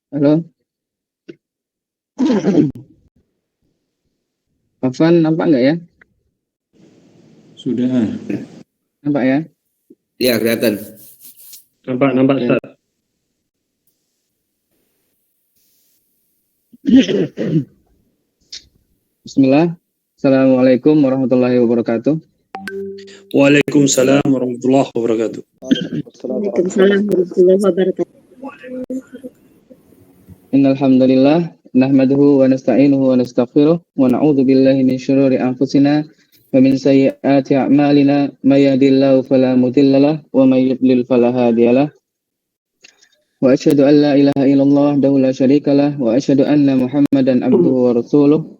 Halo, Afan nampak nggak ya? Sudah. Nampak ya? Ya, kelihatan. Nampak Ustaz. Bismillah. Assalamualaikum warahmatullahi wabarakatuh. Waalaikumsalam warahmatullahi wabarakatuh. Waalaikumsalam warahmatullahi wabarakatuh. Innal hamdalillah nahmaduhu wa nasta'inuhu wa nastaghfiruh wa na'udzu billahi min syururi anfusina wa min sayyiati a'malina may yahdihillahu fala mudhillalah wa may yudlil fala hadiyalah. Wa asyhadu an la ilaha illallah wahdahu la syarikalah wa asyhadu anna Muhammadan abduhu wa rasuluh.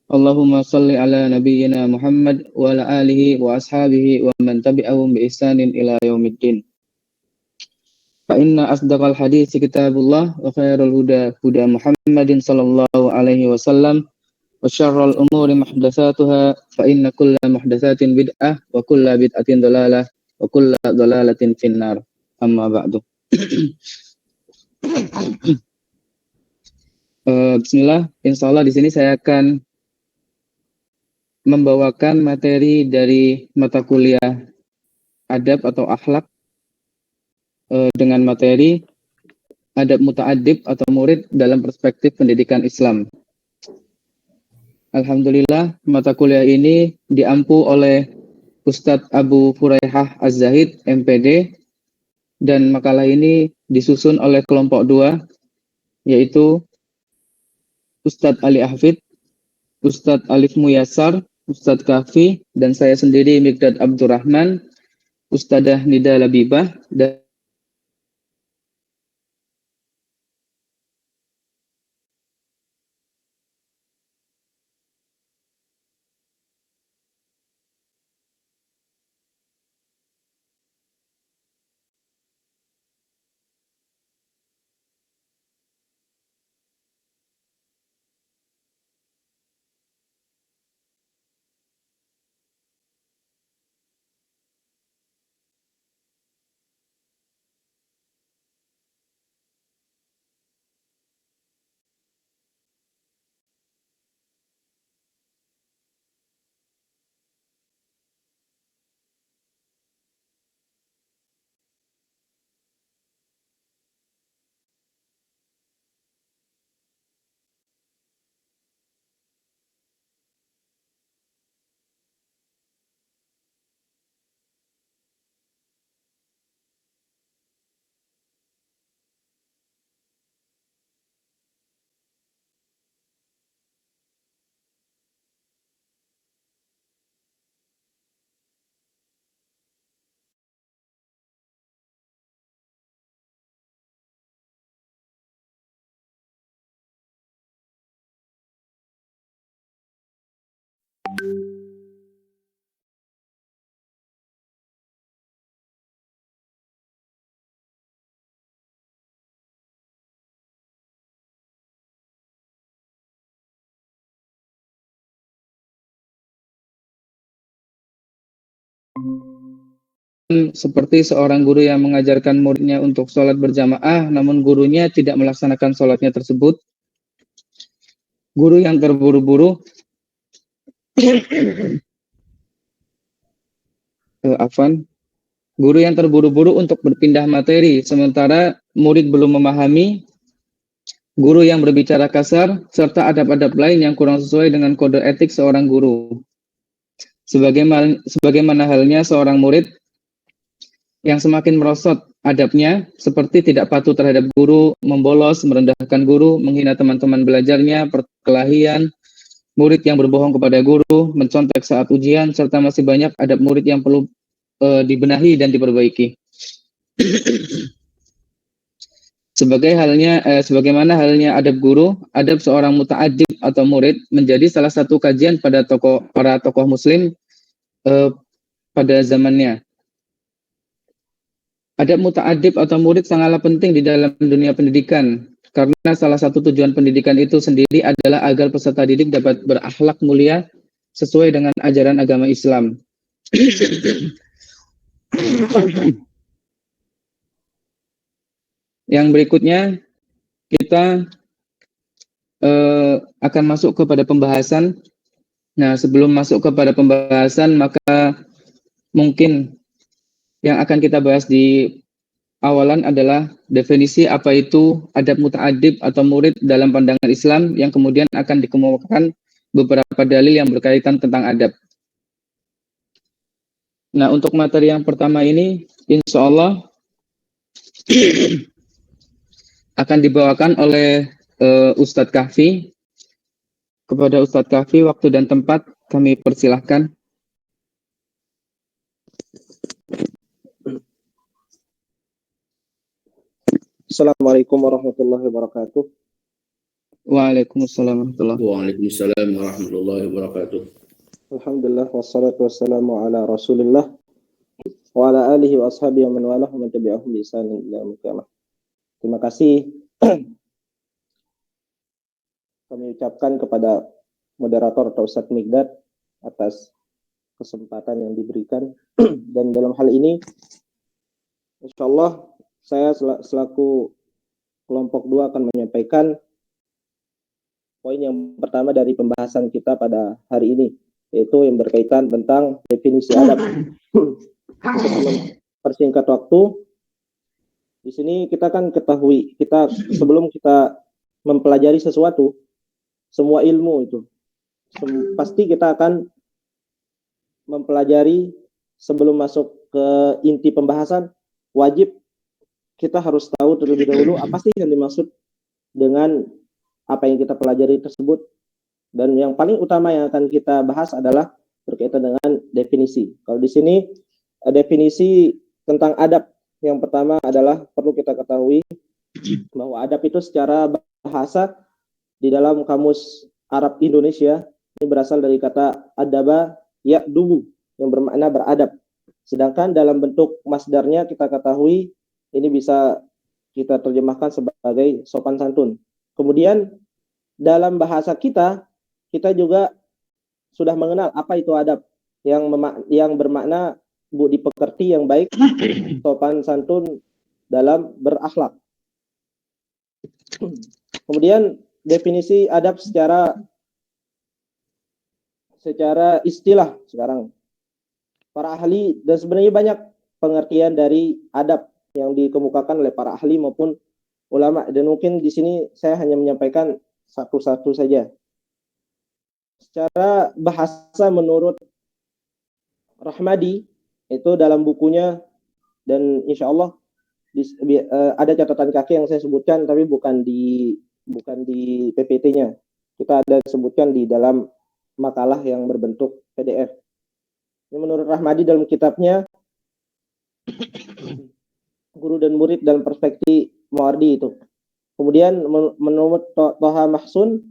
Allahumma salli ala nabiyyina Muhammad wa ala alihi wa ashabihi wa man tabi'ahum bi ihsanin ila yaumiddin. Fa inna asdaqal hadits kitabullah wa khairul huda huda Muhammadin sallallahu alaihi wasallam wa syarrul umuri muhdatsatuha fa inna kulla muhdatsatin bid'ah wa kulla bid'atin dhalalah wa kulla dhalalatin finnar. Amma ba'du. Bismillah, insyaallah di sini saya akan membawakan materi dari mata kuliah adab atau akhlak dengan materi adab muta'addib atau murid dalam perspektif pendidikan Islam. Alhamdulillah, mata kuliah ini diampu oleh Ustadz Abu Furaihah Az-Zahid, MPD, dan makalah ini disusun oleh kelompok 2, yaitu Ustadz Ali Hafid, Ustadz Alif Muyassar, Ustadz Kafi, dan saya sendiri Mikdad Abdurrahman, Ustadzah Nida Labibah, dan seperti seorang guru yang mengajarkan muridnya untuk sholat berjamaah, namun gurunya tidak melaksanakan sholatnya tersebut. Guru yang terburu-buru, guru yang terburu-buru untuk berpindah materi, sementara murid belum memahami. Guru yang berbicara kasar, serta adab-adab lain yang kurang sesuai dengan kode etik seorang guru. Sebagaimana halnya seorang murid yang semakin merosot adabnya, seperti tidak patuh terhadap guru, membolos, merendahkan guru, menghina teman-teman belajarnya, perkelahian, murid yang berbohong kepada guru, mencontek saat ujian, serta masih banyak adab murid yang perlu dibenahi dan diperbaiki. Sebagaimana halnya adab guru, adab seorang muta'adib atau murid menjadi salah satu kajian pada para tokoh muslim pada zamannya. Adab muta'adib atau murid sangatlah penting di dalam dunia pendidikan, karena salah satu tujuan pendidikan itu sendiri adalah agar peserta didik dapat berakhlak mulia sesuai dengan ajaran agama Islam. Yang berikutnya, kita akan masuk kepada pembahasan. Nah, sebelum masuk kepada pembahasan, maka mungkin yang akan kita bahas di awalan adalah definisi apa itu adab muta'adib atau murid dalam pandangan Islam, yang kemudian akan dikemukakan beberapa dalil yang berkaitan tentang adab. Nah, untuk materi yang pertama ini, insya Allah akan dibawakan oleh Ustadz Kahfi. Kepada Ustadz Kahfi, waktu dan tempat kami persilahkan. Assalamualaikum warahmatullahi wabarakatuh. Waalaikumsalam warahmatullahi wabarakatuh. Alhamdulillah wassalatu wassalamu ala Rasulillah wa ala alihi wa ashabihi wa man walah wa man tabi'ahum bi ihsan ila yaumil qiyamah. Terima kasih kami ucapkan kepada moderator atau Ustadz Migdad atas kesempatan yang diberikan. Dan dalam hal ini insyaallah saya selaku kelompok 2 akan menyampaikan poin yang pertama dari pembahasan kita pada hari ini, yaitu yang berkaitan tentang definisi adab. Persingkat waktu, di sini kita kan ketahui, sebelum kita mempelajari sesuatu, semua ilmu itu pasti kita akan mempelajari sebelum masuk ke inti pembahasan. Wajib kita harus tahu terlebih dahulu apa sih yang dimaksud dengan apa yang kita pelajari tersebut. Dan yang paling utama yang akan kita bahas adalah berkaitan dengan definisi. Kalau di sini definisi tentang adab, yang pertama adalah perlu kita ketahui bahwa adab itu secara bahasa di dalam kamus Arab Indonesia ini berasal dari kata adaba ya'dubu yang bermakna beradab. Sedangkan dalam bentuk masdarnya kita ketahui ini bisa kita terjemahkan sebagai sopan santun. Kemudian dalam bahasa kita juga sudah mengenal apa itu adab yang bermakna budi pekerti yang baik, sopan santun dalam berakhlak. Kemudian definisi adab secara istilah sekarang. Para ahli, dan sebenarnya banyak pengertian dari adab yang dikemukakan oleh para ahli maupun ulama, dan mungkin di sini saya hanya menyampaikan satu-satu saja. Secara bahasa menurut Rahmadi itu dalam bukunya, dan insya Allah ada catatan kaki yang saya sebutkan tapi bukan di PPT-nya. Kita ada sebutkan di dalam makalah yang berbentuk PDF. Ini menurut Rahmadi dalam kitabnya Guru dan Murid dalam Perspektif Mawardi itu. Kemudian menurut Toha Mahsun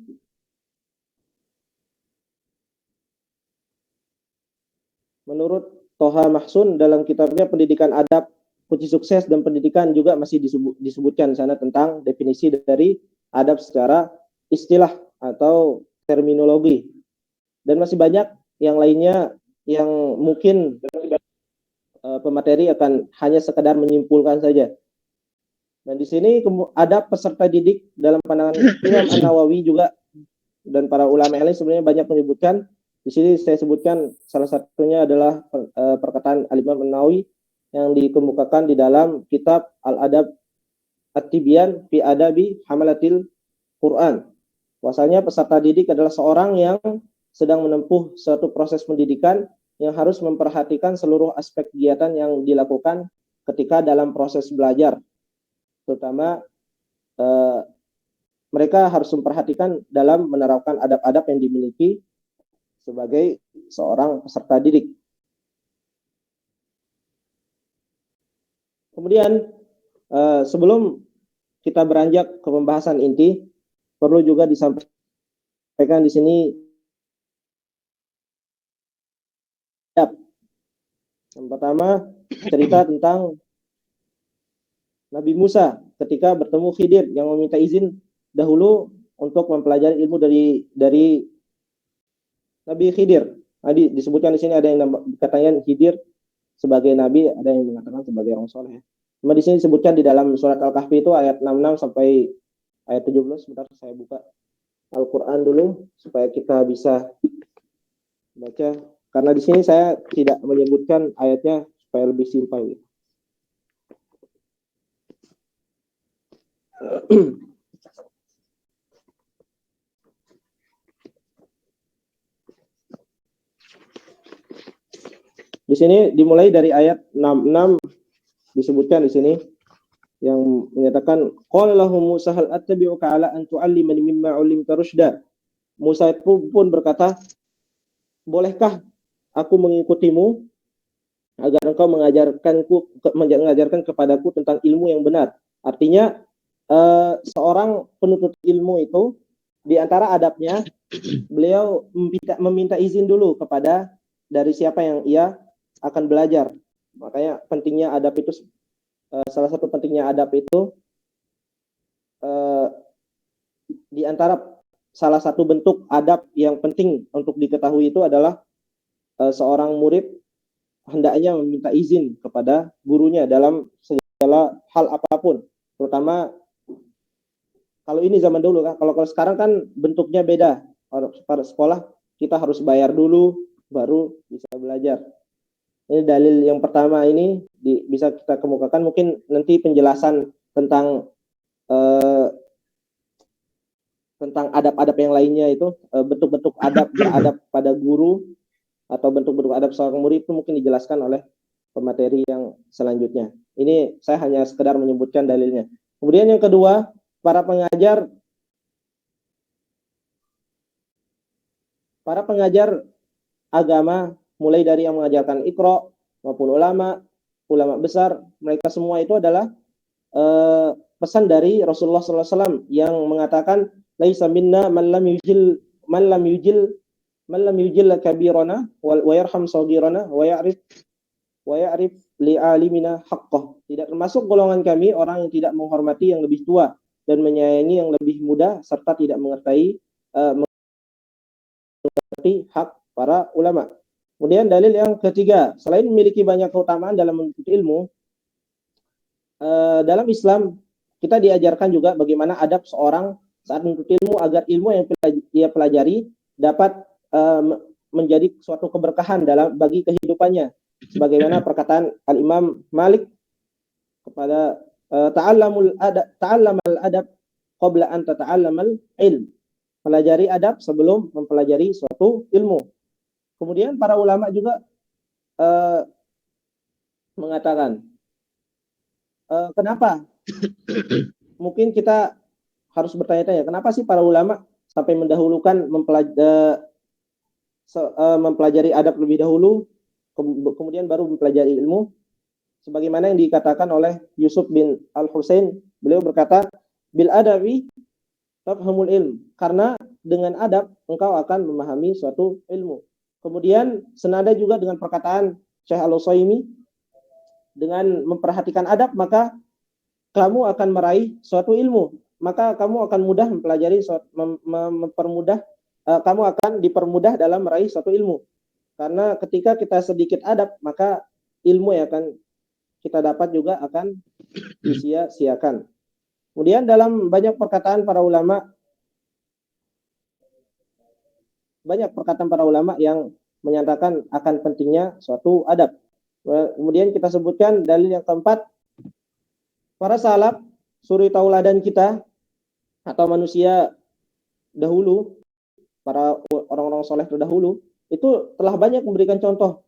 dalam kitabnya Pendidikan Adab, Kunci Sukses dan Pendidikan juga masih disebutkan di sana tentang definisi dari adab secara istilah atau terminologi. Dan masih banyak yang lainnya yang mungkin pemateri akan hanya sekedar menyimpulkan saja. Dan di sini ada peserta didik dalam pandangan Imam An-Nawawi juga dan para ulama lain sebenarnya banyak menyebutkan. Di sini saya sebutkan salah satunya adalah perkataan Al-Imam An-Nawawi yang dikemukakan di dalam kitab Al-Adab At-Tibyan fi Adabi Hamalatil Quran. Bahwasanya peserta didik adalah seorang yang sedang menempuh suatu proses pendidikan yang harus memperhatikan seluruh aspek kegiatan yang dilakukan ketika dalam proses belajar. Terutama mereka harus memperhatikan dalam menerapkan adab-adab yang dimiliki sebagai seorang peserta didik. Kemudian sebelum kita beranjak ke pembahasan inti, perlu juga disampaikan di sini adab. Yang pertama, cerita tentang Nabi Musa ketika bertemu Khidir yang meminta izin dahulu untuk mempelajari ilmu dari Nabi Khidir. Tadi disebutkan di sini ada yang katanya Khidir sebagai nabi, ada yang mengatakan sebagai orang soleh. Cuma di sini disebutkan di dalam surat Al-Kahfi itu ayat 66 sampai ayat 17. Sebentar saya buka Al-Qur'an dulu supaya kita bisa baca. Karena di sini saya tidak menyebutkan ayatnya supaya lebih simpel. Di sini dimulai dari ayat 66 disebutkan di sini yang menyatakan qala lahum Musa hal attabi'uka ala an tu'allimani mimma 'ullimta rusyda. Musa pun berkata, bolehkah aku mengikutimu agar engkau mengajarkan kepadaku tentang ilmu yang benar. Artinya seorang penuntut ilmu itu di antara adabnya beliau meminta izin dulu kepada dari siapa yang ia akan belajar. Makanya pentingnya adab itu salah satu pentingnya adab itu di antara salah satu bentuk adab yang penting untuk diketahui itu adalah seorang murid hendaknya meminta izin kepada gurunya dalam segala hal apapun, terutama kalau ini zaman dulu kan. Kalau sekarang kan bentuknya beda. Pada sekolah kita harus bayar dulu baru bisa belajar. Ini dalil yang pertama ini bisa kita kemukakan. Mungkin nanti penjelasan tentang adab-adab yang lainnya itu bentuk-bentuk adab beradab pada guru atau bentuk-bentuk adab seorang murid itu mungkin dijelaskan oleh pemateri yang selanjutnya. Ini saya hanya sekedar menyebutkan dalilnya. Kemudian yang kedua, para pengajar agama, mulai dari yang mengajarkan Iqra maupun ulama besar, mereka semua itu adalah pesan dari Rasulullah SAW yang mengatakan laisa minna man lam yujil kabirana wa yarham saghirana wa ya'rif li alimina haqqah. Tidak termasuk golongan kami orang yang tidak menghormati yang lebih tua dan menyayangi yang lebih muda serta tidak mengerti hak para ulama. Kemudian dalil yang ketiga, selain memiliki banyak keutamaan dalam menuntut ilmu, dalam Islam kita diajarkan juga bagaimana adab seorang saat menuntut ilmu agar ilmu yang ia pelajari dapat menjadi suatu keberkahan bagi kehidupannya. Sebagaimana perkataan Al-Imam Malik kepada ta'allamal adab qabla an tata'allamal ilm. Pelajari adab sebelum mempelajari suatu ilmu. Kemudian para ulama juga mengatakan kenapa? Mungkin kita harus bertanya-tanya, kenapa sih para ulama sampai mendahulukan mempelajari adab lebih dahulu, kemudian baru mempelajari ilmu? Sebagaimana yang dikatakan oleh Yusuf bin Al-Husain, beliau berkata, bil adabi tafhamul ilm, karena dengan adab engkau akan memahami suatu ilmu. Kemudian senada juga dengan perkataan Syekh Al-Utsaimin, dengan memperhatikan adab maka kamu akan meraih suatu ilmu, maka kamu akan mudah mempelajari, kamu akan dipermudah dalam meraih suatu ilmu. Karena ketika kita sedikit adab, maka ilmu yang akan kita dapat juga akan disia-siakan. Kemudian dalam banyak perkataan para ulama yang menyatakan akan pentingnya suatu adab. Kemudian kita sebutkan dalil yang keempat, para salaf, suri tauladan kita atau manusia dahulu, para orang-orang soleh terdahulu, itu telah banyak memberikan contoh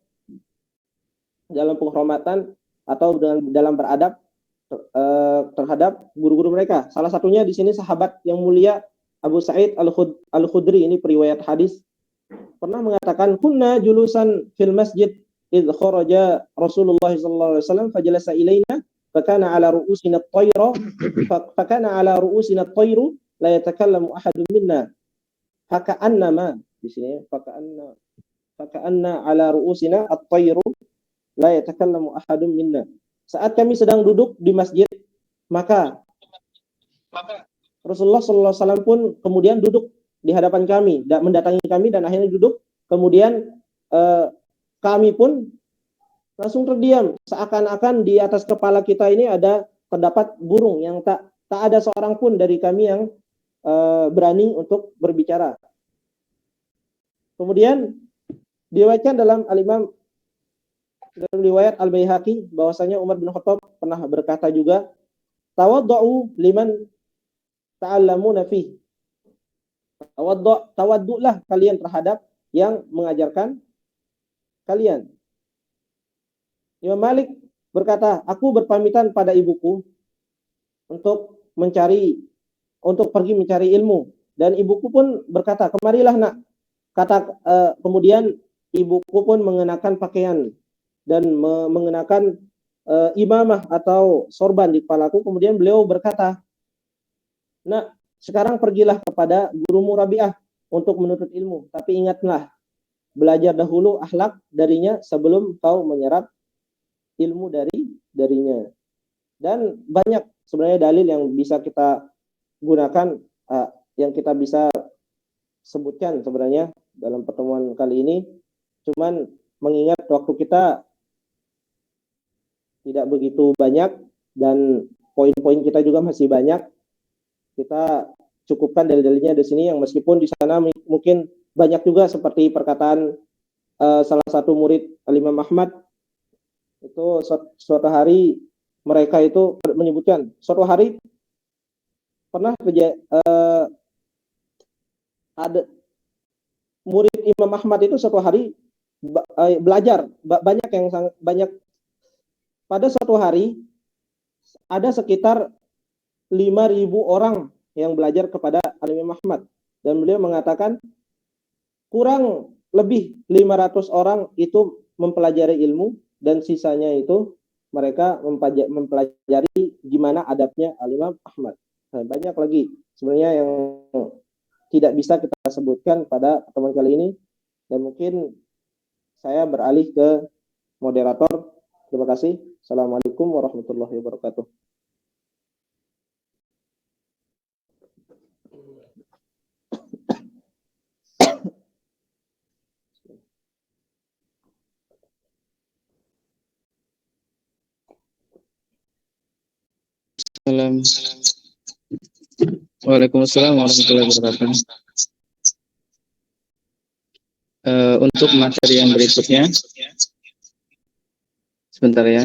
dalam penghormatan atau dalam beradab terhadap guru-guru mereka. Salah satunya di sini sahabat yang mulia Abu Sa'id Al-Khudri, ini periwayat hadis, pernah mengatakan, kunna julusan fil masjid idh kharaja Rasulullah sallallahu alaihi wasallam fajalasa ilaina fakana ala ru'usina at-tayru la yatakallamu ahadun minna faka'annama, di sini faka'anna ala ru'usina at-tayru la yatakallamu ahadun minna. Saat kami sedang duduk di masjid, maka Rasulullah sallallahu alaihi wasallam pun kemudian duduk di hadapan kami, mendatangi kami dan akhirnya duduk. Kemudian kami pun langsung terdiam, seakan-akan di atas kepala kita ini terdapat burung yang tak ada seorang pun dari kami yang berani untuk berbicara. Kemudian diriwayatkan dalam riwayat Al-Baihaqi bahwasanya Umar bin Khattab pernah berkata juga, tawaddu'u liman ta'allamuna fi. Tawaddu'lah kalian terhadap yang mengajarkan kalian. Imam Malik berkata, aku berpamitan pada ibuku untuk pergi mencari ilmu, dan ibuku pun berkata, kemarilah nak. Kemudian ibuku pun mengenakan pakaian dan mengenakan imamah atau sorban di kepalaku. Kemudian beliau berkata, nak, sekarang pergilah kepada gurumu Rabi'ah untuk menuntut ilmu, tapi ingatlah, belajar dahulu akhlak darinya sebelum kau menyerap ilmu darinya. Dan banyak sebenarnya dalil yang bisa kita gunakan, yang kita bisa sebutkan sebenarnya dalam pertemuan kali ini. Cuman mengingat waktu kita tidak begitu banyak dan poin-poin kita juga masih banyak, kita cukupkan dalil-dalilnya di sini, yang meskipun di sana mungkin banyak juga seperti perkataan salah satu murid Al-Imam Ahmad, itu suatu hari mereka itu menyebutkan, suatu hari pernah ada murid Imam Ahmad itu suatu hari belajar banyak. Pada suatu hari ada sekitar 5.000 orang yang belajar kepada Al-Imam Ahmad, dan beliau mengatakan kurang lebih 500 orang itu mempelajari ilmu, dan sisanya itu mereka mempelajari gimana adabnya Al-Imam Ahmad. Nah, banyak lagi sebenarnya yang tidak bisa kita sebutkan pada pertemuan kali ini, dan mungkin saya beralih ke moderator. Terima kasih. Assalamualaikum warahmatullahi wabarakatuh. Waalaikumsalam warahmatullahi wabarakatuh. Untuk materi yang berikutnya, sebentar ya.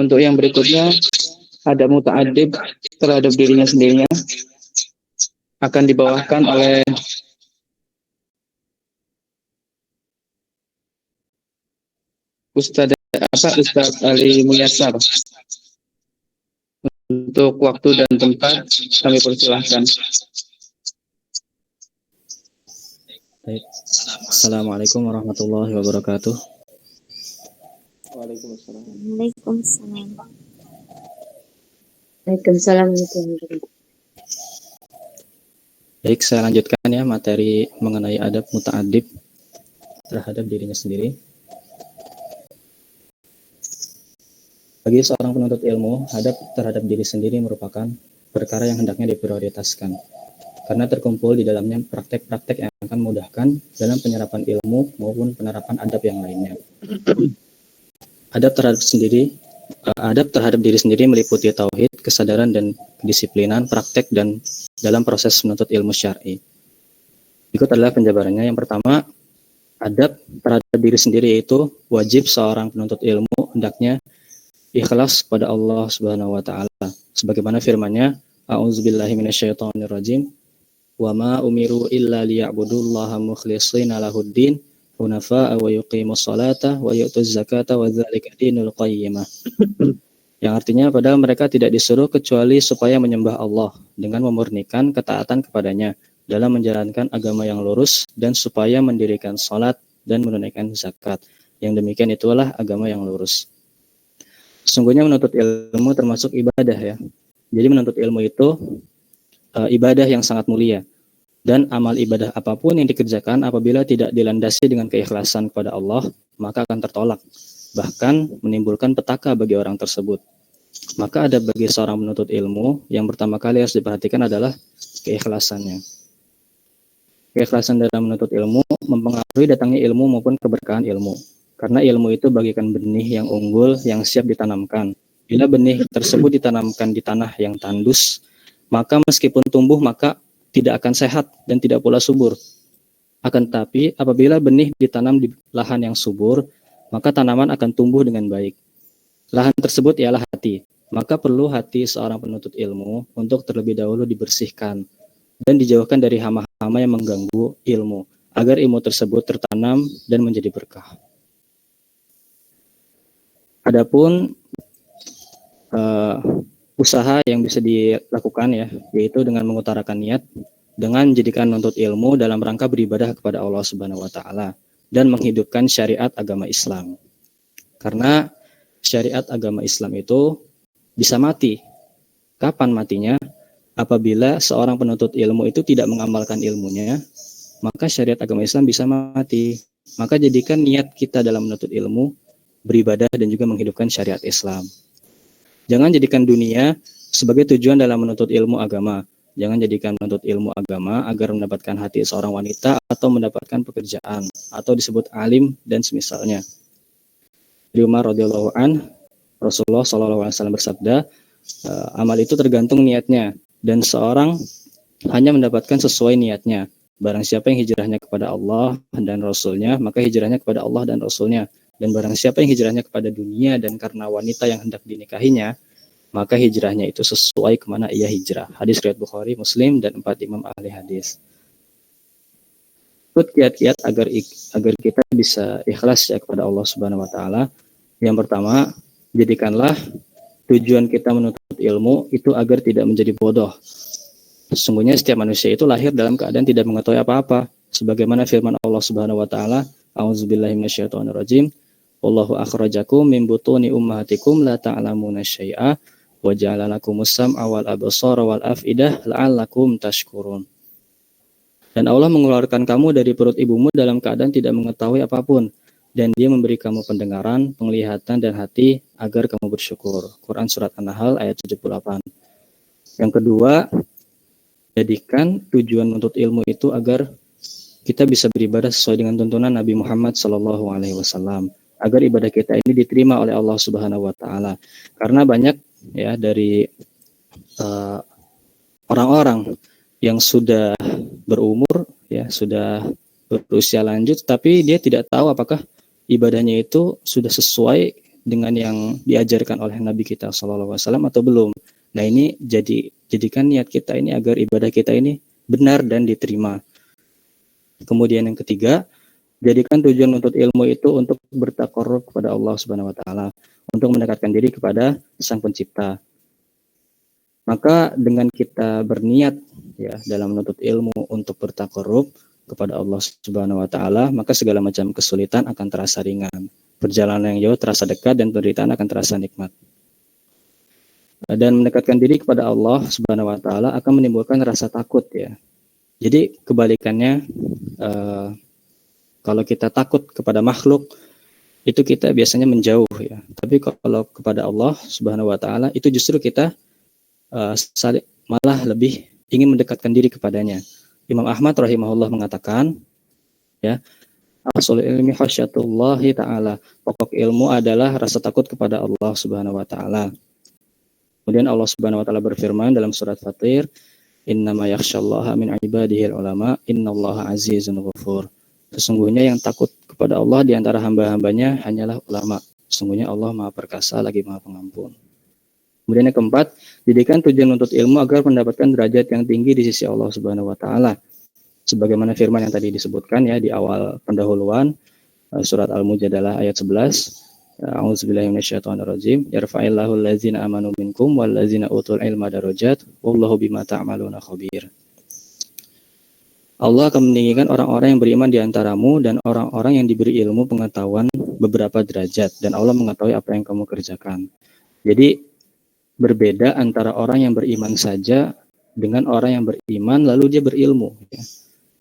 Untuk yang berikutnya, ada muta'addib terhadap dirinya sendirinya akan dibawakan oleh Ustaz Ali Muyassar. Untuk waktu dan tempat kami persilahkan. Baik. Assalamualaikum warahmatullahi wabarakatuh. Waalaikumsalam. Waalaikumsalam. Waalaikumsalam warahmatullahi wabarakatuh. Baik, saya lanjutkan ya materi mengenai adab muta'adib terhadap dirinya sendiri. Bagi seorang penuntut ilmu, adab terhadap diri sendiri merupakan perkara yang hendaknya diprioritaskan, karena terkumpul di dalamnya praktek-praktek yang akan memudahkan dalam penyerapan ilmu maupun penerapan adab yang lainnya. Adab terhadap diri sendiri meliputi tauhid, kesadaran dan kedisiplinan, praktek dan dalam proses menuntut ilmu syar'i. Berikut adalah penjabarannya. Yang pertama, adab terhadap diri sendiri yaitu wajib seorang penuntut ilmu hendaknya ikhlas kepada Allah Subhanahu wa taala. Sebagaimana firman-Nya, A'udzubillahi minasyaitonirrajim. Wa ma umiru illa liya'budullaha mukhlishina lahuddin hunafa'a wa yuqimus salata wa yu'tuz zakata wa dzalika dinul qayyimah. Yang artinya padahal mereka tidak disuruh kecuali supaya menyembah Allah dengan memurnikan ketaatan kepadanya dalam menjalankan agama yang lurus dan supaya mendirikan salat dan menunaikan zakat. Yang demikian itulah agama yang lurus. Sesungguhnya menuntut ilmu termasuk ibadah ya. Jadi menuntut ilmu itu ibadah yang sangat mulia. Dan amal ibadah apapun yang dikerjakan apabila tidak dilandasi dengan keikhlasan kepada Allah, maka akan tertolak. Bahkan menimbulkan petaka bagi orang tersebut. Maka ada bagi seorang penuntut ilmu yang pertama kali harus diperhatikan adalah keikhlasannya. Keikhlasan dalam menuntut ilmu mempengaruhi datangnya ilmu maupun keberkahan ilmu. Karena ilmu itu bagaikan benih yang unggul yang siap ditanamkan. Bila benih tersebut ditanamkan di tanah yang tandus, maka meskipun tumbuh maka tidak akan sehat dan tidak pula subur. Akan tetapi apabila benih ditanam di lahan yang subur, maka tanaman akan tumbuh dengan baik. Lahan tersebut ialah hati. Maka perlu hati seorang penuntut ilmu untuk terlebih dahulu dibersihkan dan dijauhkan dari hama-hama yang mengganggu ilmu, agar ilmu tersebut tertanam dan menjadi berkah. Adapun usaha yang bisa dilakukan ya, yaitu dengan mengutarakan niat dengan menjadikan menuntut ilmu dalam rangka beribadah kepada Allah Subhanahu wa taala dan menghidupkan syariat agama Islam. Karena syariat agama Islam itu bisa mati. Kapan matinya? Apabila seorang penuntut ilmu itu tidak mengamalkan ilmunya, maka syariat agama Islam bisa mati. Maka jadikan niat kita dalam menuntut ilmu beribadah dan juga menghidupkan syariat Islam. Jangan jadikan dunia sebagai tujuan dalam menuntut ilmu agama. Jangan jadikan menuntut ilmu agama agar mendapatkan hati seorang wanita atau mendapatkan pekerjaan atau disebut alim dan semisalnya. Dari Umar radhiyallahu an, Rasulullah SAW bersabda, amal itu tergantung niatnya dan seorang hanya mendapatkan sesuai niatnya. Barang siapa yang hijrahnya kepada Allah dan Rasulnya, maka hijrahnya kepada Allah dan Rasulnya. Dan barang siapa yang hijrahnya kepada dunia dan karena wanita yang hendak dinikahinya, maka hijrahnya itu sesuai kemana ia hijrah. Hadis riwayat Bukhari, Muslim, dan 4 imam ahli hadis. Ikut kiat-kiat agar kita bisa ikhlas ya kepada Allah Subhanahu wa taala. Yang pertama, jadikanlah tujuan kita menuntut ilmu itu agar tidak menjadi bodoh. Sesungguhnya setiap manusia itu lahir dalam keadaan tidak mengetahui apa-apa. Sebagaimana firman Allah Subhanahu wa taala, A'udzubillahi minasyaitonirrajim. Wallahu akhrajakum min butuni ummahatikum la ta'lamuna syai'a wa ja'ala lakumus sam'a wal absara wal af'idah la'allakum tashkurun. Dan Allah mengeluarkan kamu dari perut ibumu dalam keadaan tidak mengetahui apapun, dan Dia memberi kamu pendengaran, penglihatan dan hati agar kamu bersyukur. Quran surat An-Nahl ayat 78. Yang kedua, jadikan tujuan menuntut ilmu itu agar kita bisa beribadah sesuai dengan tuntunan Nabi Muhammad SAW. Agar ibadah kita ini diterima oleh Allah Subhanahu wa taala. Karena banyak ya dari orang-orang yang sudah berumur ya, sudah berusia lanjut tapi dia tidak tahu apakah ibadahnya itu sudah sesuai dengan yang diajarkan oleh Nabi kita sallallahu alaihi wasallam atau belum. Nah, ini jadikan niat kita ini agar ibadah kita ini benar dan diterima. Kemudian yang ketiga, jadikan tujuan menuntut ilmu itu untuk bertaqarrub kepada Allah Subhanahu wa taala, untuk mendekatkan diri kepada Sang Pencipta. Maka dengan kita berniat ya dalam menuntut ilmu untuk bertaqarrub kepada Allah Subhanahu wa taala, maka segala macam kesulitan akan terasa ringan. Perjalanan yang jauh terasa dekat dan penderitaan akan terasa nikmat. Dan mendekatkan diri kepada Allah Subhanahu wa taala akan menimbulkan rasa takut ya. Jadi kebalikannya, kalau kita takut kepada makhluk itu kita biasanya menjauh ya. Tapi kalau kepada Allah Subhanahu wa taala itu justru kita malah lebih ingin mendekatkan diri kepadanya. Imam Ahmad rahimahullah mengatakan ya, aslul ilmi khasyatullahi ta'ala. Pokok ilmu adalah rasa takut kepada Allah Subhanahu wa taala. Kemudian Allah Subhanahu wa taala berfirman dalam surat Fatir, "Innama yakhsyallaha min ibadihil ulama, innallaha azizun ghafur." Sesungguhnya yang takut kepada Allah di antara hamba-hambanya hanyalah ulama. Sesungguhnya Allah Maha Perkasa lagi Maha Pengampun. Kemudian yang keempat, didikan tujuan untuk ilmu agar mendapatkan derajat yang tinggi di sisi Allah Subhanahu wa taala. Sebagaimana firman yang tadi disebutkan ya di awal pendahuluan surat Al-Mujadalah ayat 11. A'udzubillahi minasyaitonirrajim. Yarfa'illahu allazina amanu minkum wallazina utul ilma darajat wallahu bima ta'maluna khabir. Allah akan meninggikan orang-orang yang beriman di antaramu dan orang-orang yang diberi ilmu pengetahuan beberapa derajat, dan Allah mengetahui apa yang kamu kerjakan. Jadi berbeda antara orang yang beriman saja dengan orang yang beriman lalu dia berilmu ya.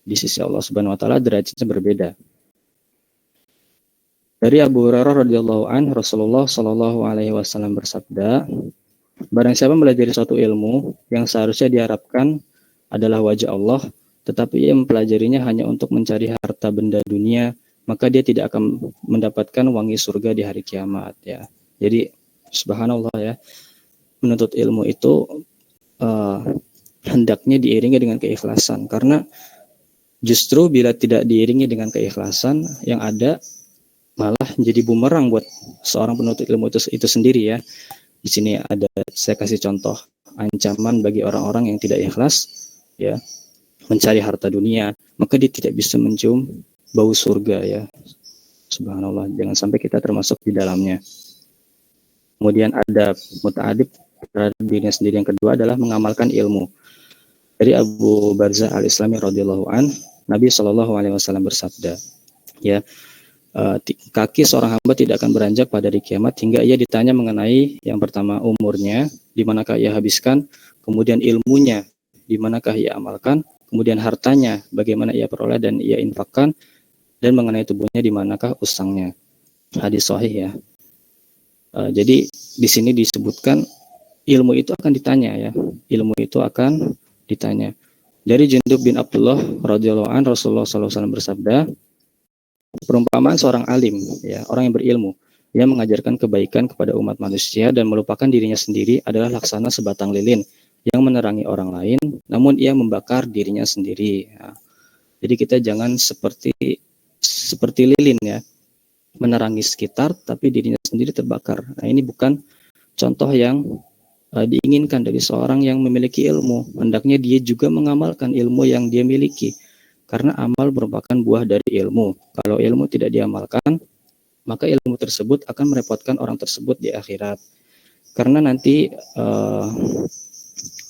Di sisi Allah Subhanahu wa taala derajatnya berbeda. Dari Abu Hurairah radhiyallahu anhu, Rasulullah shallallahu alaihi wasallam bersabda, barang siapa mempelajari suatu ilmu yang seharusnya diharapkan adalah wajah Allah, tetapi ia mempelajarinya hanya untuk mencari harta benda dunia, maka dia tidak akan mendapatkan wangi surga di hari kiamat ya. Jadi subhanallah ya, menuntut ilmu itu hendaknya diiringi dengan keikhlasan, karena justru bila tidak diiringi dengan keikhlasan yang ada malah jadi bumerang buat seorang penuntut ilmu itu sendiri ya. Di sini ada saya kasih contoh ancaman bagi orang-orang yang tidak ikhlas ya, mencari harta dunia, maka dia tidak bisa mencium bau surga ya. Subhanallah, jangan sampai kita termasuk di dalamnya. Kemudian ada muta'adib terhadap dirinya sendiri. Yang kedua adalah mengamalkan ilmu. Dari Abu Barzah al-Islami radhiyallahu an, Nabi Shallallahu alaihi wasallam bersabda, ya, kaki seorang hamba tidak akan beranjak pada hari kiamat hingga ia ditanya mengenai yang pertama umurnya, di manakah ia habiskan, kemudian ilmunya, di manakah ia amalkan, kemudian hartanya, bagaimana ia peroleh dan ia infakkan, dan mengenai tubuhnya, di manakah usangnya. Hadis sahih ya. Jadi di sini disebutkan ilmu itu akan ditanya ya, ilmu itu akan ditanya. Dari Jundub bin Abdullah radhiyallahu anhu, Rasulullah SAW bersabda, perumpamaan seorang alim ya, orang yang berilmu yang mengajarkan kebaikan kepada umat manusia dan melupakan dirinya sendiri adalah laksana sebatang lilin yang menerangi orang lain namun ia membakar dirinya sendiri ya. Jadi kita jangan seperti lilin ya, menerangi sekitar tapi dirinya sendiri terbakar. Nah, ini bukan contoh yang diinginkan dari seorang yang memiliki ilmu. Hendaknya dia juga mengamalkan ilmu yang dia miliki, karena amal merupakan buah dari ilmu. Kalau ilmu tidak diamalkan, maka ilmu tersebut akan merepotkan orang tersebut di akhirat. Karena nanti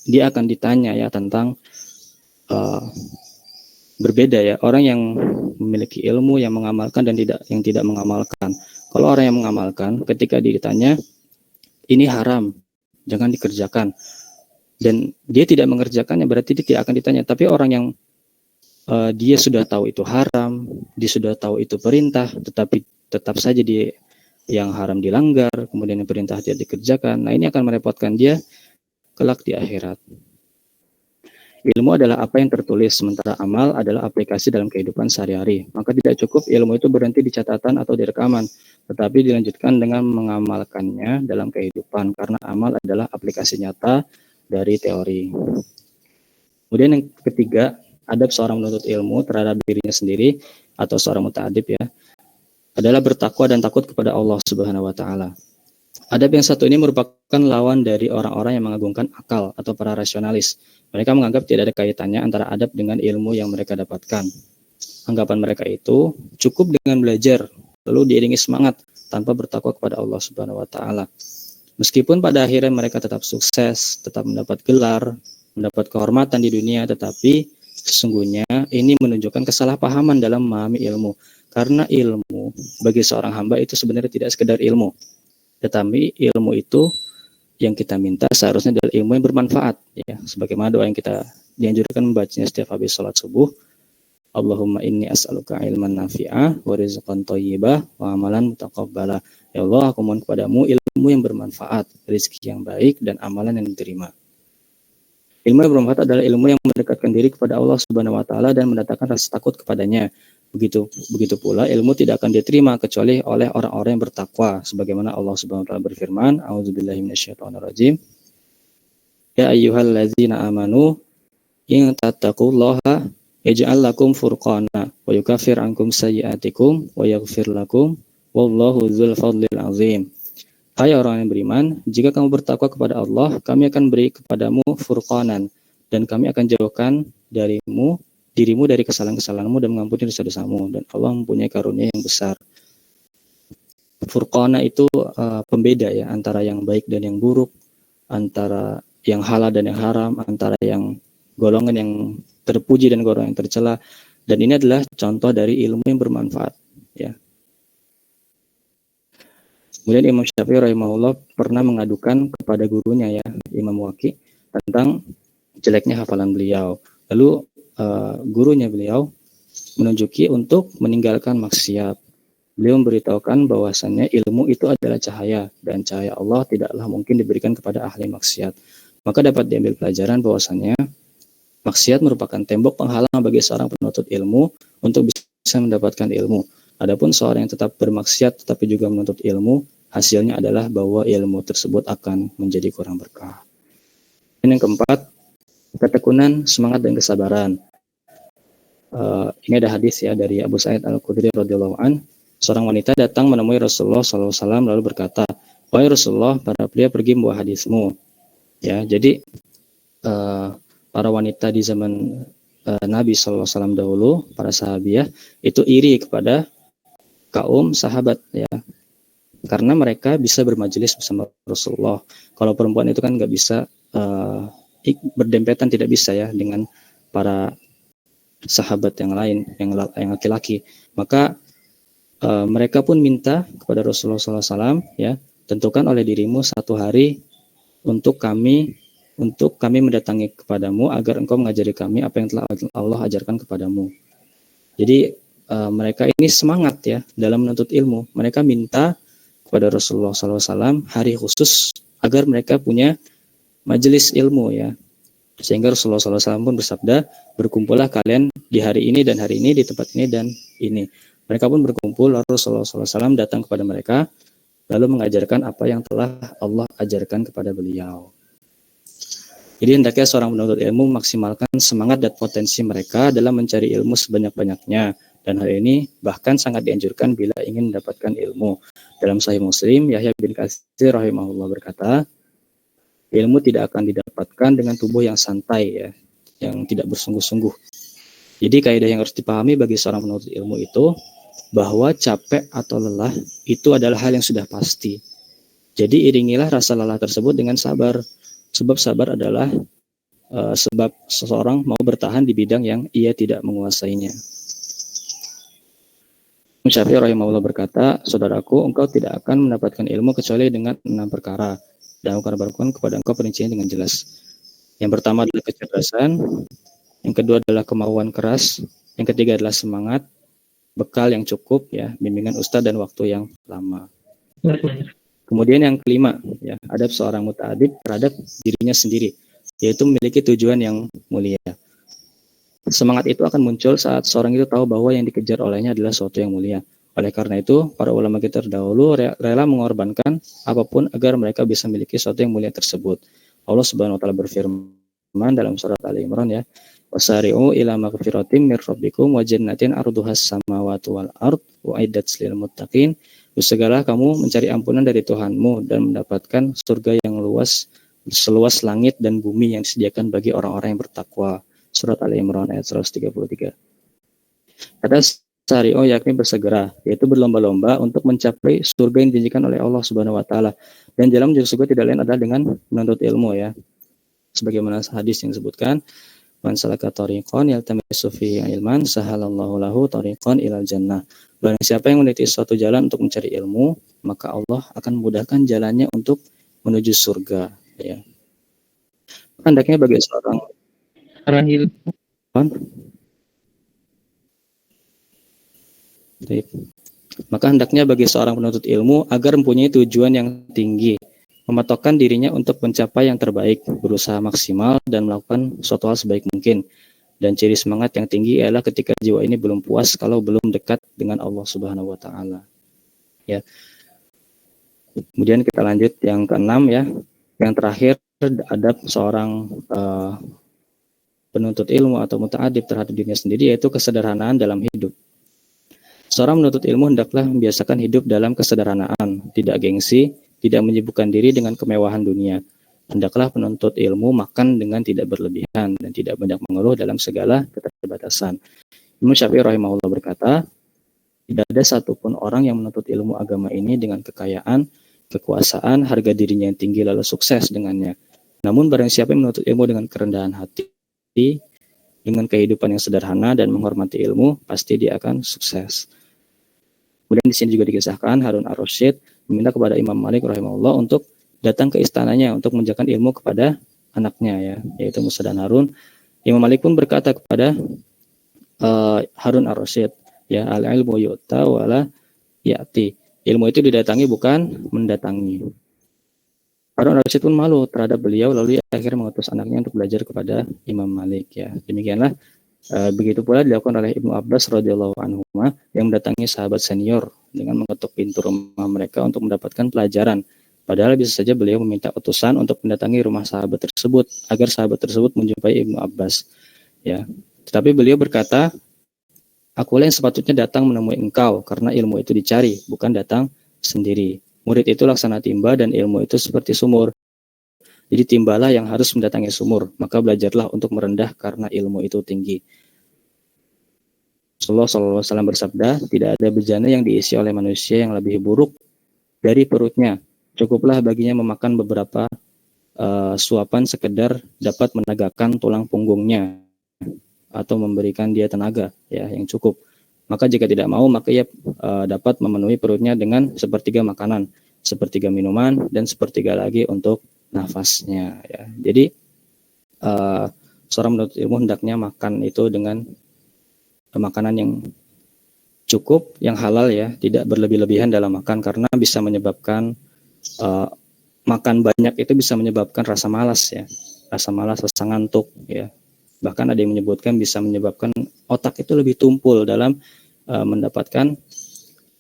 dia akan ditanya ya tentang berbeda ya, orang yang memiliki ilmu yang mengamalkan dan yang tidak mengamalkan. Kalau orang yang mengamalkan, ketika ditanya ini haram, jangan dikerjakan, dan dia tidak mengerjakannya, berarti dia tidak akan ditanya. Tapi orang yang dia sudah tahu itu haram, dia sudah tahu itu perintah, tetapi tetap saja dia yang haram dilanggar, kemudian yang perintah tidak dikerjakan. Nah, ini akan merepotkan dia kelak di akhirat. Ilmu adalah apa yang tertulis, sementara amal adalah aplikasi dalam kehidupan sehari-hari. Maka tidak cukup ilmu itu berhenti di catatan atau di rekaman, tetapi dilanjutkan dengan mengamalkannya dalam kehidupan, karena amal adalah aplikasi nyata dari teori. Kemudian yang ketiga, adab seorang menuntut ilmu terhadap dirinya sendiri atau seorang muta'adib ya, adalah bertakwa dan takut kepada Allah Subhanahu wa taala. Adab yang satu ini merupakan lawan dari orang-orang yang mengagungkan akal atau para rasionalis. Mereka menganggap tidak ada kaitannya antara adab dengan ilmu yang mereka dapatkan. Anggapan mereka itu cukup dengan belajar lalu diiringi semangat tanpa bertakwa kepada Allah Subhanahu wa taala. Meskipun pada akhirnya mereka tetap sukses, tetap mendapat gelar, mendapat kehormatan di dunia, tetapi sesungguhnya ini menunjukkan kesalahpahaman dalam memahami ilmu. Karena ilmu bagi seorang hamba itu sebenarnya tidak sekedar ilmu, tetapi ilmu itu yang kita minta seharusnya adalah ilmu yang bermanfaat, ya. Sebagaimana doa yang kita dianjurkan membacanya setiap habis sholat subuh, Allahumma inni as'aluka ilman nafi'ah wa rizqan thayyibah wa amalan mutaqabbala. Ya Allah, aku mohon kepadamu ilmu yang bermanfaat, rezeki yang baik, dan amalan yang diterima. Ilmu yang bermanfaat adalah ilmu yang mendekatkan diri kepada Allah Subhanahu wa taala dan mendatangkan rasa takut kepadanya. Begitu pula ilmu tidak akan diterima kecuali oleh orang-orang yang bertakwa, sebagaimana Allah Subhanahu wa taala berfirman, a'udzubillahi minasyaitonirrajim. Ya ayyuhallazina amanu in tattaqullaha yaj'al lakum furqana wa yukaffir ankum sayyi'atikum wa yaghfir lakum wallahu dzul fadlil azim. Hai orang yang beriman, jika kamu bertakwa kepada Allah, kami akan beri kepadamu furqanan, dan kami akan jauhkan dirimu dari kesalahan-kesalahanmu dan mengampuni dosa-dosamu, dan Allah mempunyai karunia yang besar. Furqana itu pembeda, ya, antara yang baik dan yang buruk, antara yang halal dan yang haram, antara yang golongan yang terpuji dan golongan yang tercela. Dan ini adalah contoh dari ilmu yang bermanfaat, ya. Kemudian Imam Syafi'i rahimahullah pernah mengadukan kepada gurunya, ya, Imam Waqi, tentang jeleknya hafalan beliau. Lalu gurunya beliau menunjuki untuk meninggalkan maksiat. Beliau memberitahukan bahwasannya ilmu itu adalah cahaya, dan cahaya Allah tidaklah mungkin diberikan kepada ahli maksiat. Maka dapat diambil pelajaran bahwasannya maksiat merupakan tembok penghalang bagi seorang penuntut ilmu untuk bisa mendapatkan ilmu. Adapun seorang yang tetap bermaksiat tetapi juga menuntut ilmu, hasilnya adalah bahwa ilmu tersebut akan menjadi kurang berkah. Dan yang keempat, ketekunan, semangat, dan kesabaran. Ini ada hadis, ya, dari Abu Sa'id Al-Khudri radhiyallahu an. Seorang wanita datang menemui Rasulullah SAW lalu berkata, "Wahai Rasulullah, para pria pergi membawa hadismu." Ya, jadi para wanita di zaman Nabi SAW dahulu, para sahabiah, itu iri kepada kaum sahabat, ya, karena mereka bisa bermajelis bersama Rasulullah. Kalau perempuan itu kan nggak bisa berdempetan, tidak bisa, ya, dengan para sahabat yang lain, yang laki-laki. Maka mereka pun minta kepada Rasulullah SAW, ya, tentukan oleh dirimu satu hari untuk kami mendatangi kepadamu agar engkau mengajari kami apa yang telah Allah ajarkan kepadamu. Jadi mereka ini semangat, ya, dalam menuntut ilmu. Mereka minta kepada Rasulullah SAW hari khusus agar mereka punya majelis ilmu, ya. Sehingga Rasulullah SAW pun bersabda, berkumpullah kalian di hari ini dan hari ini, di tempat ini dan ini. Mereka pun berkumpul, lalu Rasulullah SAW datang kepada mereka, lalu mengajarkan apa yang telah Allah ajarkan kepada beliau. Jadi hendaknya seorang penuntut ilmu memaksimalkan semangat dan potensi mereka dalam mencari ilmu sebanyak-banyaknya. Dan hal ini bahkan sangat dianjurkan bila ingin mendapatkan ilmu. Dalam Sahih Muslim, Yahya bin Katsir rahimahullah berkata, ilmu tidak akan didapatkan dengan tubuh yang santai, ya, yang tidak bersungguh-sungguh. Jadi kaidah yang harus dipahami bagi seorang penuntut ilmu itu bahwa capek atau lelah itu adalah hal yang sudah pasti. Jadi iringilah rasa lelah tersebut dengan sabar. Sebab sabar adalah sebab seseorang mau bertahan di bidang yang ia tidak menguasainya. Syafi'i rahimahullah berkata, saudaraku, engkau tidak akan mendapatkan ilmu kecuali dengan 6 perkara. Dan aku akan beritahukan kepada engkau perinciannya dengan jelas. Yang pertama adalah kecerdasan, yang kedua adalah kemauan keras, yang ketiga adalah semangat, bekal yang cukup, ya, bimbingan ustadz dan waktu yang lama. Kemudian yang kelima, ya, adab seorang muta'adib terhadap dirinya sendiri, yaitu memiliki tujuan yang mulia. Semangat itu akan muncul saat seorang itu tahu bahwa yang dikejar olehnya adalah sesuatu yang mulia. Oleh karena itu, para ulama kita terdahulu rela mengorbankan apapun agar mereka bisa memiliki sesuatu yang mulia tersebut. Allah Subhanahu wa taala berfirman dalam surat Ali Imran, ya, wasari'u ila maghfiratin mir rabbikum wa jannatin arduhas samawati wal ard uiddat lil muttaqin. Segala kamu mencari ampunan dari Tuhanmu dan mendapatkan surga yang luas, seluas langit dan bumi yang disediakan bagi orang-orang yang bertakwa. Surat Ali Imran ayat 133. Kata sari'u yakni bersegera, yaitu berlomba-lomba untuk mencapai surga yang dijanjikan oleh Allah Subhanahu wa taala. Dan jalan menuju surga tidak lain adalah dengan menuntut ilmu, ya. Sebagaimana hadis yang disebutkan, Man salaka tariqan yaltamisu fihi ilman sahalallahu lahu tariqan ilal jannah. Barang siapa yang meniti suatu jalan untuk mencari ilmu, maka Allah akan memudahkan jalannya untuk menuju surga, ya. Hendaknya bagi seorang Rahil. Maka hendaknya bagi seorang penuntut ilmu agar mempunyai tujuan yang tinggi, mematokkan dirinya untuk mencapai yang terbaik, berusaha maksimal dan melakukan suatu hal sebaik mungkin. Dan ciri semangat yang tinggi ialah ketika jiwa ini belum puas kalau belum dekat dengan Allah Subhanahu wa taala. Ya. Kemudian kita lanjut yang keenam, ya. Yang terakhir, adab seorang penuntut ilmu atau muta'adib terhadap dirinya sendiri, yaitu kesederhanaan dalam hidup. Seorang menuntut ilmu hendaklah membiasakan hidup dalam kesederhanaan, tidak gengsi, tidak menyibukkan diri dengan kemewahan dunia. Hendaklah penuntut ilmu makan dengan tidak berlebihan dan tidak banyak mengeluh dalam segala keterbatasan. Imam Syafi'i rahimahullah berkata, tidak ada satupun orang yang menuntut ilmu agama ini dengan kekayaan, kekuasaan, harga dirinya yang tinggi lalu sukses dengannya. Namun barang siapa yang menuntut ilmu dengan kerendahan hati, dengan kehidupan yang sederhana dan menghormati ilmu, pasti dia akan sukses. Kemudian di sini juga dikisahkan Harun ar-Rasyid meminta kepada Imam Malik rahimahullah untuk datang ke istananya untuk mengajarkan ilmu kepada anaknya, ya, yaitu Musa dan Harun. Imam Malik pun berkata kepada Harun ar-Rasyid, ya, al-ilmu yu'ta wala ya'ti. Ilmu itu didatangi bukan mendatangi. Harun ar-Rasyid pun malu terhadap beliau, lalu akhirnya mengutus anaknya untuk belajar kepada Imam Malik, ya. Demikianlah begitu pula dilakukan oleh Ibnu Abbas radhiyallahu anhu yang mendatangi sahabat senior dengan mengetuk pintu rumah mereka untuk mendapatkan pelajaran. Padahal bisa saja beliau meminta utusan untuk mendatangi rumah sahabat tersebut agar sahabat tersebut menjumpai Ibnu Abbas, ya. Tetapi beliau berkata, akulah yang sepatutnya datang menemui engkau karena ilmu itu dicari, bukan datang sendiri. Murid itu laksana timba dan ilmu itu seperti sumur. Jadi timbalah yang harus mendatangi sumur, maka belajarlah untuk merendah karena ilmu itu tinggi. Rasulullah SAW bersabda, tidak ada bejana yang diisi oleh manusia yang lebih buruk dari perutnya. Cukuplah baginya memakan beberapa suapan sekedar dapat menegakkan tulang punggungnya atau memberikan dia tenaga, ya, yang cukup. Maka jika tidak mau, maka ia dapat memenuhi perutnya dengan sepertiga makanan, sepertiga minuman, dan sepertiga lagi untuk nafasnya, ya. Jadi seorang penuntut ilmu hendaknya makan itu dengan makanan yang cukup, yang halal, ya, tidak berlebih-lebihan dalam makan karena bisa menyebabkan makan banyak itu bisa menyebabkan rasa malas, ya, rasa ngantuk, ya. Bahkan ada yang menyebutkan bisa menyebabkan otak itu lebih tumpul dalam mendapatkan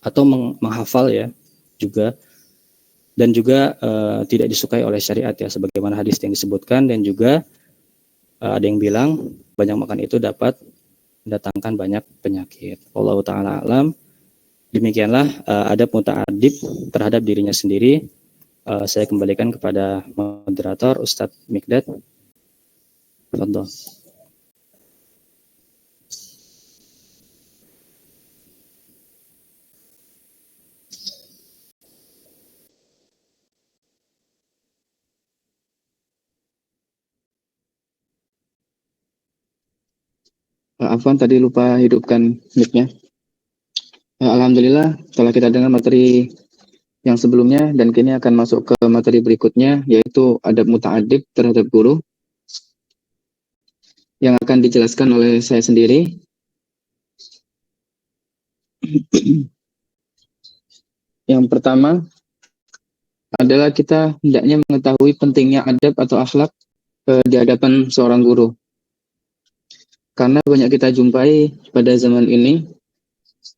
atau menghafal, ya, juga. Dan juga tidak disukai oleh syariat, ya, sebagaimana hadis yang disebutkan. Dan juga ada yang bilang banyak makan itu dapat mendatangkan banyak penyakit. Wallahu ta'ala alam. Demikianlah adab muta'adib terhadap dirinya sendiri. Saya kembalikan kepada moderator Ustadz Mikdad. Fadhol. Afwan, tadi lupa hidupkan mic-nya. Alhamdulillah, setelah kita dengar materi yang sebelumnya dan kini akan masuk ke materi berikutnya, yaitu adab muta'adib terhadap guru yang akan dijelaskan oleh saya sendiri. Yang pertama adalah kita hendaknya mengetahui pentingnya adab atau akhlak di hadapan seorang guru. Karena banyak kita jumpai pada zaman ini,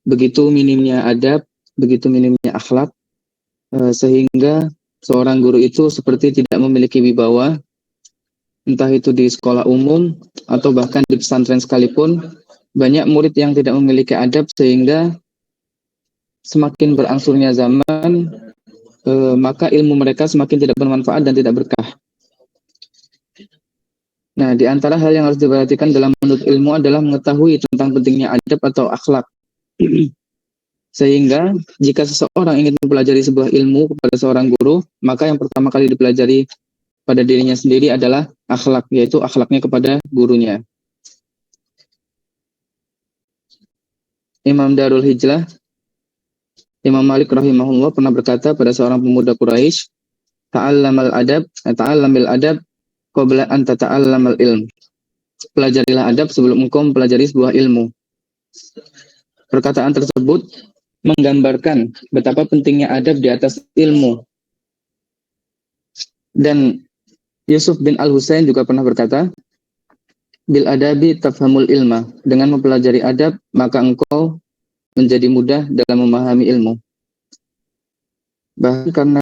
begitu minimnya adab, begitu minimnya akhlak, sehingga seorang guru itu seperti tidak memiliki wibawa, entah itu di sekolah umum atau bahkan di pesantren sekalipun. Banyak murid yang tidak memiliki adab, sehingga semakin berangsurnya zaman, maka ilmu mereka semakin tidak bermanfaat dan tidak berkah. Nah, di antara hal yang harus diperhatikan dalam menuntut ilmu adalah mengetahui tentang pentingnya adab atau akhlak. Sehingga jika seseorang ingin mempelajari sebuah ilmu kepada seorang guru, maka yang pertama kali dipelajari pada dirinya sendiri adalah akhlak, yaitu akhlaknya kepada gurunya. Imam Darul Hijrah, Imam Malik rahimahullah pernah berkata pada seorang pemuda Quraisy, ta'allamil adab qabla an tata'allamal ilm. Pelajarilah adab sebelum engkau mempelajari sebuah ilmu. Perkataan tersebut menggambarkan betapa pentingnya adab di atas ilmu. Dan Yusuf bin Al-Husain juga pernah berkata, bil adabi tafhamul ilma. Dengan mempelajari adab, maka engkau menjadi mudah dalam memahami ilmu. Bahkan karena